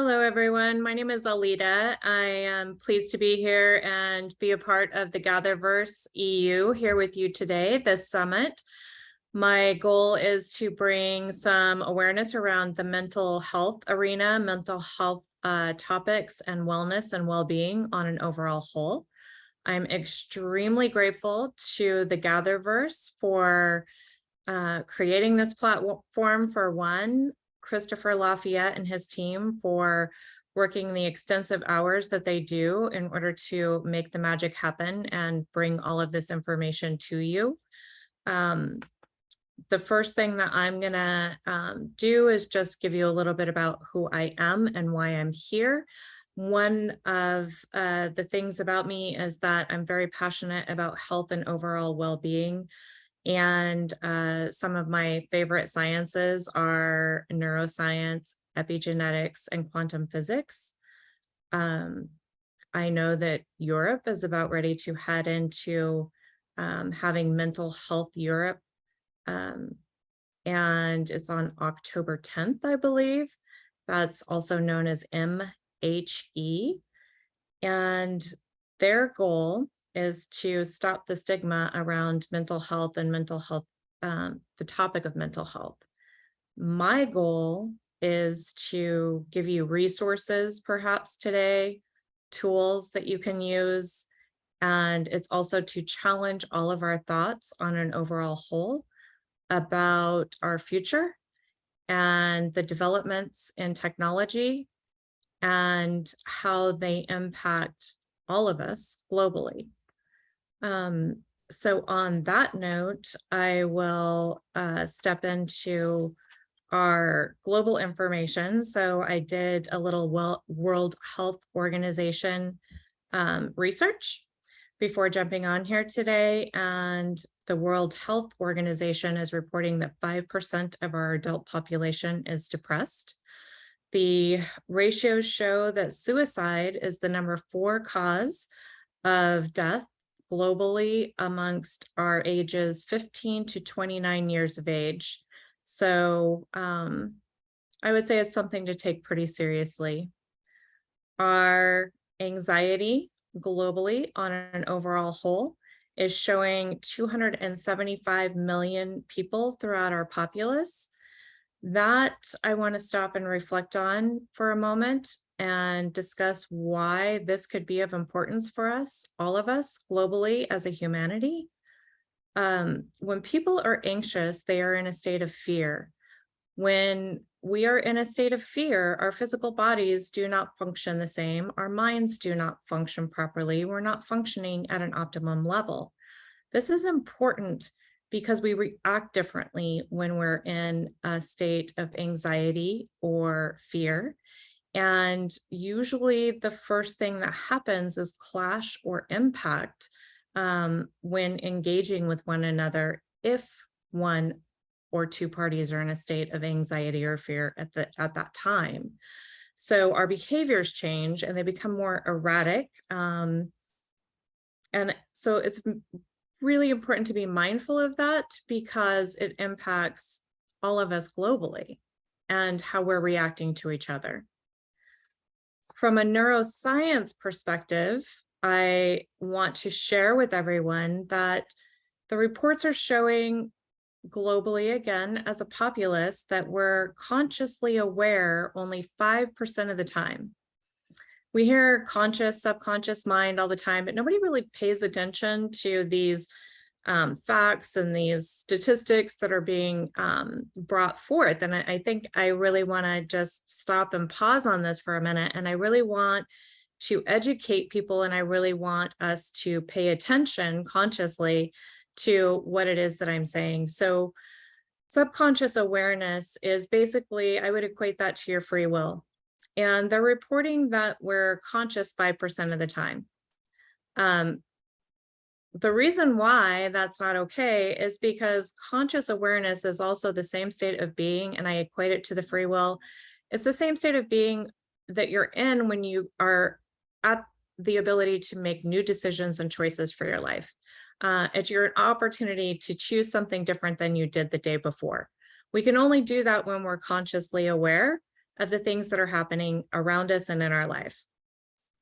Hello, everyone. My name is Aileda. I am pleased to be here and be a part of the GatherVerse EU here with you today, this summit. My goal is to bring some awareness around the mental health arena, mental health topics, and wellness and well-being on an overall whole. I'm extremely grateful to the GatherVerse for creating this platform, for one, Christopher Lafayette and his team for working the extensive hours that they do in order to make the magic happen and bring all of this information to you. The first thing that I'm gonna do is just give you a little bit about who I am and why I'm here. One of the things about me is that I'm very passionate about health and overall well-being. And some of my favorite sciences are neuroscience, epigenetics, and quantum physics. I know that Europe is about ready to head into having Mental Health Europe. And it's on October 10th, I believe. That's also known as MHE. And their goal is to stop the stigma around mental health and the topic of mental health. My goal is to give you resources perhaps today, tools that you can use, and it's also to challenge all of our thoughts on an overall whole about our future and the developments in technology and how they impact all of us globally. So on that note, I will step into our global information. So I did a little World Health Organization research before jumping on here today. And the World Health Organization is reporting that 5% of our adult population is depressed. The ratios show that suicide is the #4 cause of death globally amongst our ages 15 to 29 years of age. So I would say it's something to take pretty seriously. Our anxiety globally on an overall whole is showing 275 million people throughout our populace. That I want to stop and reflect on for a moment and discuss why this could be of importance for us, all of us globally as a humanity. When people are anxious, they are in a state of fear. When we are in a state of fear, our physical bodies do not function the same. Our minds do not function properly. We're not functioning at an optimum level. This is important because we react differently when we're in a state of anxiety or fear. And usually the first thing that happens is clash or impact when engaging with one another if one or two parties are in a state of anxiety or fear at that time. So our behaviors change and they become more erratic. And so it's really important to be mindful of that because it impacts all of us globally and how we're reacting to each other. From a neuroscience perspective, I want to share with everyone that the reports are showing globally, again, as a populace, that we're consciously aware only 5% of the time. We hear conscious, subconscious mind all the time, but nobody really pays attention to these facts and these statistics that are being brought forth. And I think I really want to just stop and pause on this for a minute. And I really want to educate people, and I really want us to pay attention consciously to what it is that I'm saying. So subconscious awareness is basically, I would equate that to your free will. And they're reporting that we're conscious 5% of the time. The reason why that's not okay is because conscious awareness is also the same state of being, and I equate it to the free will. It's the same state of being that you're in when you are at the ability to make new decisions and choices for your life. It's your opportunity to choose something different than you did the day before. We can only do that when we're consciously aware of the things that are happening around us and in our life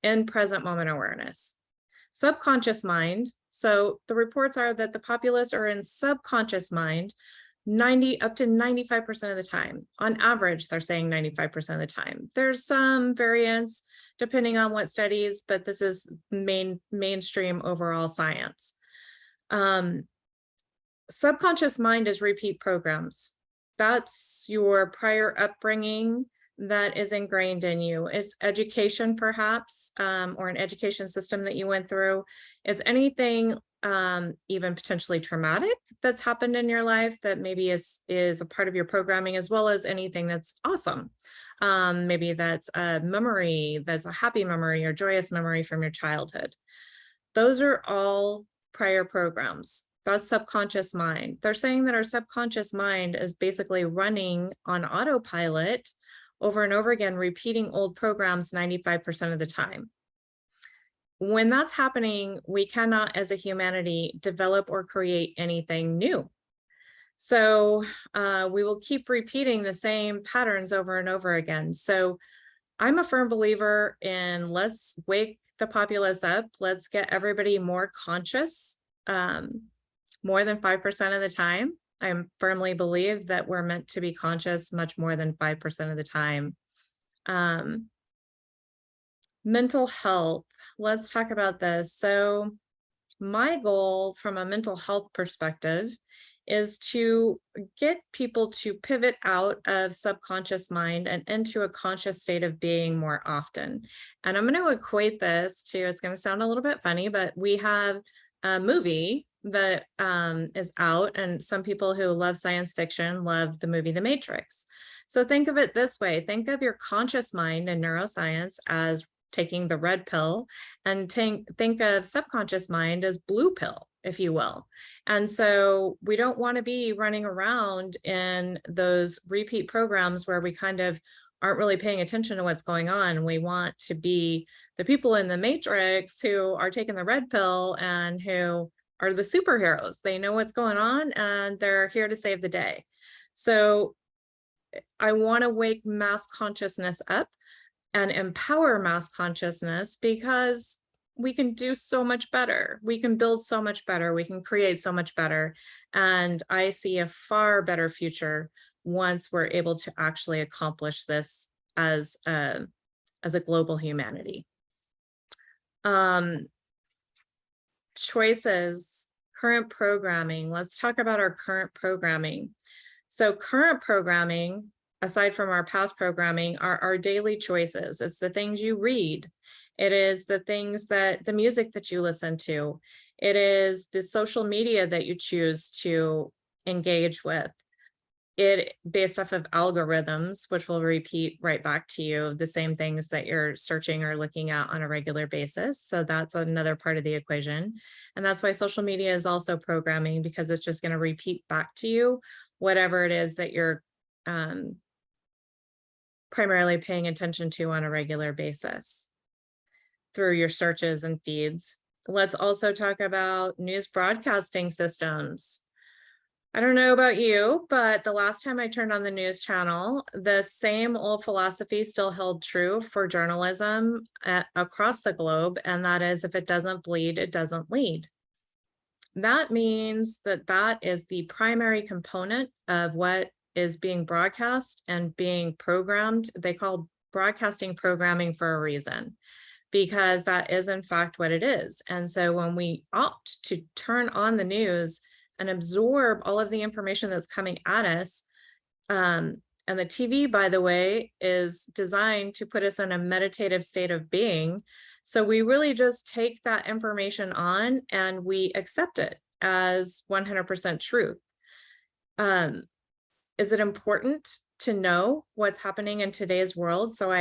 in present moment awareness. Subconscious mind. So the reports are that the populace are in subconscious mind 90 up to 95% of the time. On average, they're saying 95% of the time. There's some variance depending on what studies, but this is mainstream overall science. Subconscious mind is repeat programs. That's your prior upbringing that is ingrained in you. It's education, perhaps, or an education system that you went through. It's anything even potentially traumatic that's happened in your life that maybe is a part of your programming, as well as anything that's awesome. Maybe that's a memory, that's a happy memory or joyous memory from your childhood. Those are all prior programs. That's subconscious mind. They're saying that our subconscious mind is basically running on autopilot over and over again, repeating old programs 95% of the time. When that's happening, we cannot, as a humanity, develop or create anything new. So we will keep repeating the same patterns over and over again. So I'm a firm believer in let's wake the populace up. Let's get everybody more conscious, more than 5% of the time. I firmly believe that we're meant to be conscious much more than 5% of the time. Mental health, let's talk about this. So my goal from a mental health perspective is to get people to pivot out of subconscious mind and into a conscious state of being more often. And I'm going to equate this to, it's going to sound a little bit funny, but we have a movie that is out, and some people who love science fiction love the movie The Matrix. So think of it this way. Think of your conscious mind in neuroscience as taking the red pill, and think of subconscious mind as blue pill, if you will. And so we don't want to be running around in those repeat programs where we kind of aren't really paying attention to what's going on. We want to be the people in the Matrix who are taking the red pill and who are the superheroes. They know what's going on and they're here to save the day. So I want to wake mass consciousness up and empower mass consciousness, because we can do so much better. We can build so much better. We can create so much better. And I see a far better future once we're able to actually accomplish this as a global humanity. Choices, current programming. Let's talk about our current programming. So current programming, aside from our past programming, are our daily choices. It's the things you read. It is the things that, the music that you listen to. It is the social media that you choose to engage with. It based off of algorithms, which will repeat right back to you the same things that you're searching or looking at on a regular basis. So that's another part of the equation. And that's why social media is also programming, because it's just going to repeat back to you whatever it is that you're primarily paying attention to on a regular basis through your searches and feeds. Let's also talk about news broadcasting systems. I don't know about you, but the last time I turned on the news channel, the same old philosophy still held true for journalism across the globe, and that is, if it doesn't bleed, it doesn't lead. That means that that is the primary component of what is being broadcast and being programmed. They call broadcasting programming for a reason, because that is in fact what it is. And so when we opt to turn on the news and absorb all of the information that's coming at us, and the TV, by the way, is designed to put us in a meditative state of being. So we really just take that information on and we accept it as 100% truth. Is it important to know what's happening in today's world? So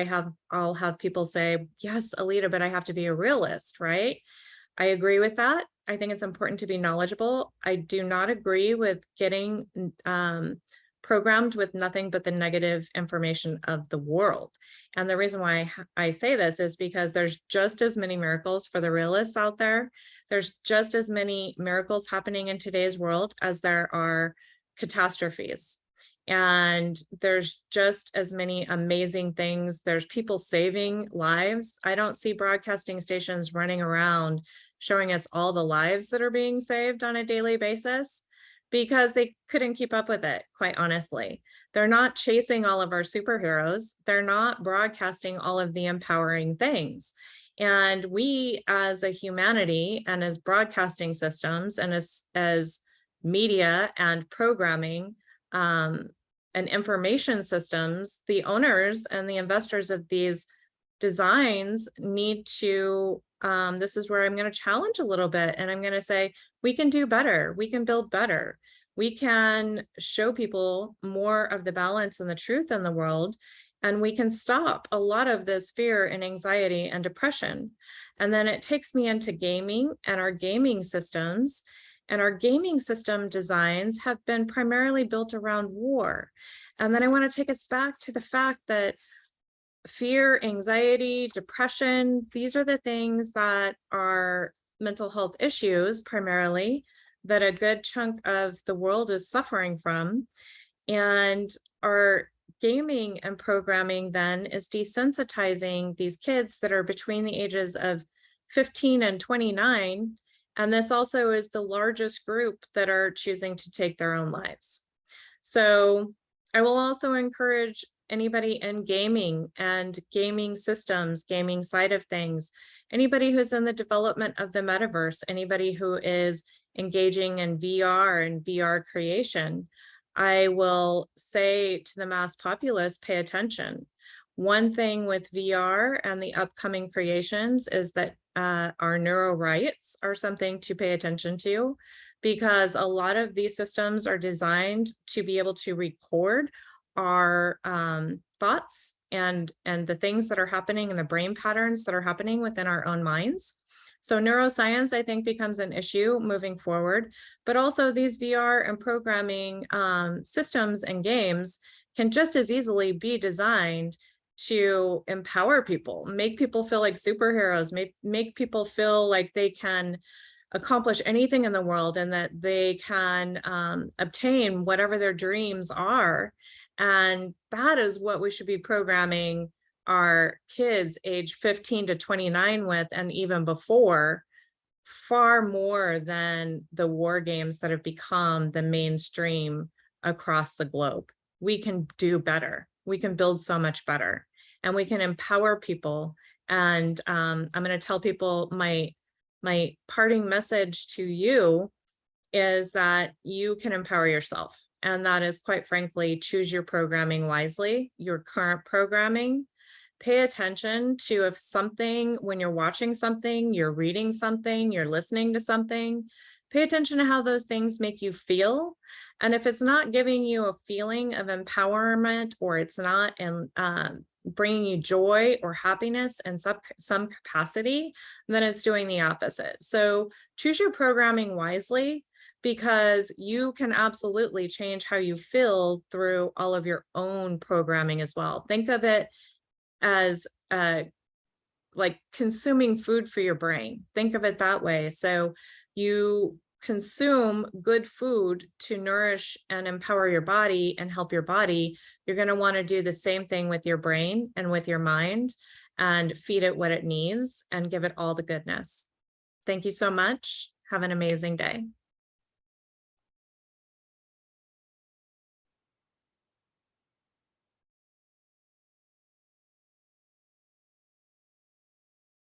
I'll have people say, yes, Aileda, but I have to be a realist, right? I agree with that. I think it's important to be knowledgeable. I do not agree with getting programmed with nothing but the negative information of the world. And the reason why I say this is because there's just as many miracles for the realists out there. There's just as many miracles happening in today's world as there are catastrophes. And there's just as many amazing things. There's people saving lives. I don't see broadcasting stations running around showing us all the lives that are being saved on a daily basis because they couldn't keep up with it, quite honestly. They're not chasing all of our superheroes. They're not broadcasting all of the empowering things. And we as a humanity and as broadcasting systems and as media and programming, and information systems, the owners and the investors of these designs need to, this is where I'm going to challenge a little bit, and I'm going to say, we can do better. We can build better. We can show people more of the balance and the truth in the world, and we can stop a lot of this fear and anxiety and depression. And then it takes me into gaming and our gaming systems. And our gaming system designs have been primarily built around war. And then I want to take us back to the fact that fear, anxiety, depression, these are the things that are mental health issues primarily that a good chunk of the world is suffering from. And our gaming and programming then is desensitizing these kids that are between the ages of 15 and 29. And this also is the largest group that are choosing to take their own lives. So I will also encourage anybody in gaming and gaming systems, gaming side of things, anybody who's in the development of the metaverse, anybody who is engaging in VR and VR creation, I will say to the mass populace, pay attention. One thing with VR and the upcoming creations is that our neuro rights are something to pay attention to, because a lot of these systems are designed to be able to record our thoughts and the things that are happening and the brain patterns that are happening within our own minds. So neuroscience, I think, becomes an issue moving forward, but also these VR and programming systems and games can just as easily be designed to empower people, make people feel like superheroes, make people feel like they can accomplish anything in the world and that they can obtain whatever their dreams are. And that is what we should be programming our kids age 15 to 29 with, and even before, far more than the war games that have become the mainstream across the globe. We can do better. We can build so much better, and we can empower people. And I'm going to tell people my parting message to you is that you can empower yourself. And that is, quite frankly, choose your programming wisely, your current programming. Pay attention to if something, when you're watching something, you're reading something, you're listening to something, pay attention to how those things make you feel. And if it's not giving you a feeling of empowerment, or it's not bringing you joy or happiness in some capacity, then it's doing the opposite. So choose your programming wisely, because you can absolutely change how you feel through all of your own programming as well. Think of it as like consuming food for your brain. Think of it that way. So you consume good food to nourish and empower your body and help your body. You're going to want to do the same thing with your brain and with your mind, and feed it what it needs and give it all the goodness. Thank you so much. Have an amazing day.